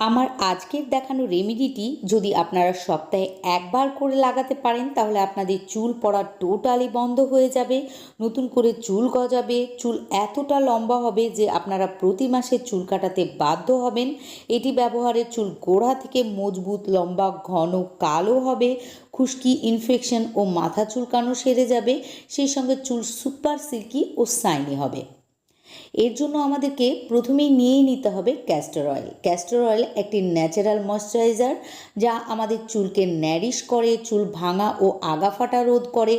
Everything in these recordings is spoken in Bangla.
আমার আজকের দেখানো রেমেডিটি যদি আপনারা সপ্তাহে একবার করে লাগাতে পারেন তাহলে আপনাদের চুল পড়া টোটালি বন্ধ হয়ে যাবে, নতুন করে চুল গজাবে, চুল এতটা লম্বা হবে যে আপনারা প্রতি মাসে চুল কাটাতে বাধ্য হবেন। এটি ব্যবহারে চুল গোড়া থেকে মজবুত, লম্বা, ঘন, কালো হবে, খুশকি, ইনফেকশন ও মাথা চুলকানো সেরে যাবে, সেই সঙ্গে চুল সুপার সিল্কি ও শাইনি হবে। এর জন্য আমাদেরকে প্রথমেই নিয়েই নিতে হবে ক্যাস্টর অয়েল। ক্যাস্টর অয়েল একটি ন্যাচারাল ময়শ্চারাইজার যা আমাদের চুলকে ন্যারিশ করে, চুল ভাঙা ও আগা ফাটা রোধ করে,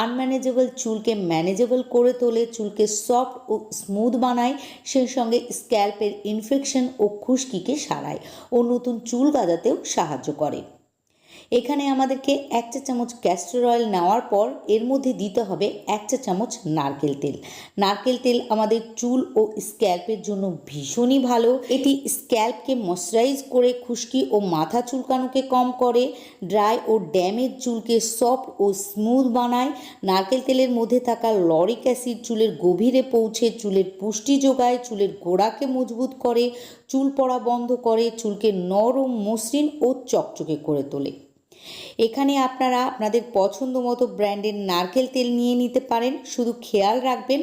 আনম্যানেজেবল চুলকে ম্যানেজেবল করে তোলে, চুলকে সফট ও স্মুথ বানায়, সেই সঙ্গে স্ক্যাল্পের ইনফেকশন ও খুশকিকে সারায় ও নতুন চুল গজাতেও সাহায্য করে। এখানে আমাদেরকে 1 চা চামচ ক্যাস্টর অয়েল নেওয়ার পর এর মধ্যে দিতে হবে 1 চা চামচ নারকেল তেল। নারকেল তেল আমাদের চুল ও স্ক্যাল্পের জন্য ভীষণই ভালো। এটি স্ক্যাল্পকে ময়শ্চারাইজ করে খুশকি ও মাথা চুলকানোকে কম করে, ড্রাই ও ড্যামেজ চুলকে সফট ও স্মুথ বানায়। নারকেল তেলের মধ্যে থাকা লরিক অ্যাসিড চুলের গভীরে পৌঁছে চুলের পুষ্টি যোগায়, চুলের গোড়াকে মজবুত করে, চুল পড়া বন্ধ করে, চুলকে নরম, মসৃণ ও চকচকে করে তোলে। এখানে আপনারা আপনাদের পছন্দ মতো ব্র্যান্ডের নারকেল তেল নিয়ে নিতে পারেন। শুধু খেয়াল রাখবেন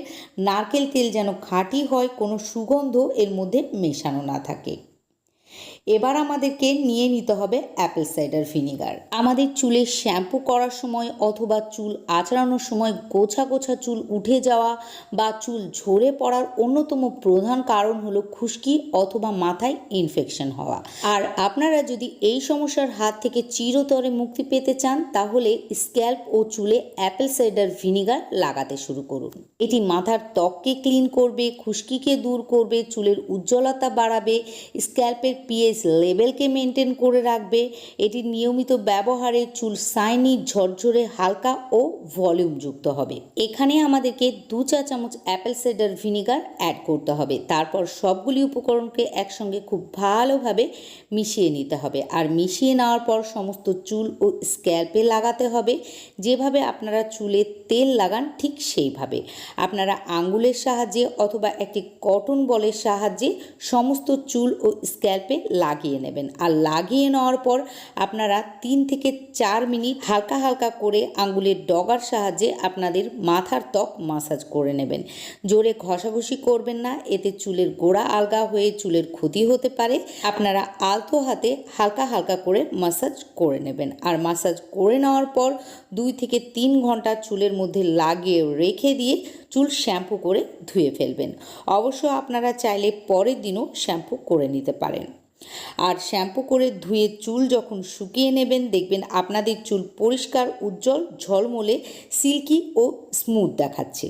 নারকেল তেল যেন খাঁটি হয়, কোনো সুগন্ধ এর মধ্যে মেশানো না থাকে। এবার আমাদেরকে নিয়ে নিতে হবে অ্যাপেল সাইডার ভিনিগার। আমাদের চুলে শ্যাম্পু করার সময় অথবা চুল আঁচড়ানোর সময় গোছা গোছা চুল উঠে যাওয়া বা চুল ঝরে পড়ার অন্যতম প্রধান কারণ হলো খুশকি অথবা মাথায় ইনফেকশন হওয়া। আর আপনারা যদি এই সমস্যার হাত থেকে চিরতরে মুক্তি পেতে চান তাহলে স্ক্যাল্প ও চুলে অ্যাপেল সাইডার ভিনিগার লাগাতে শুরু করুন। এটি মাথার ত্বককে ক্লিন করবে, খুশকিকে দূর করবে, চুলের উজ্জ্বলতা বাড়াবে, স্ক্যাল্পের পিএইচ লেভেলকে মেনটেন করে রাখবে। এটি নিয়মিত ব্যবহারে চুল শাইনি, ঝরঝরে, হালকা ও ভলিউমযুক্ত হবে। এখানে আমাদেরকে 2 চা চামচ অ্যাপেল সাইডার ভিনিগার অ্যাড করতে হবে। তারপর সবগুলি উপকরণকে একসঙ্গে খুব ভালোভাবে মিশিয়ে নিতে হবে। আর মিশিয়ে নেওয়ার পর সমস্ত চুল ও স্ক্যাল্পে লাগাতে হবে। যেভাবে আপনারা চুলে তেল লাগান ঠিক সেইভাবে আপনারা আঙ্গুলের সাহায্যে অথবা একটি কটন বলের সাহায্যে সমস্ত চুল ও স্ক্যাল্পে লাগিয়ে নেবেন। আর লাগিয়ে নেওয়ার পর আপনারা 3 থেকে 4 মিনিট হালকা হালকা করে আঙ্গুলের ডগার সাহায্যে আপনাদের মাথার ত্বক মাসাজ করে নেবেন। জোরে ঘষাঘষি করবেন না, এতে চুলের গোড়া আলগা হয়ে চুলের ক্ষতি হতে পারে। আপনারা আলতো হাতে হালকা হালকা করে মাসাজ করে নেবেন। আর মাসাজ করে নেওয়ার পর 2 থেকে 3 ঘন্টা চুলের মধ্যে লাগিয়ে রেখে দিয়ে চুল শ্যাম্পু করে ধুয়ে ফেলবেন। অবশ্য আপনারা চাইলে পরের দিনও শ্যাম্পু করে নিতে পারেন। আর শ্যাম্পু করে ধুয়ে চুল যখন শুকিয়ে নেবেন দেখবেন আপনাদের চুল পরিষ্কার, উজ্জ্বল, ঝলমলে, সিল্কি ও স্মুথ দেখাচ্ছে।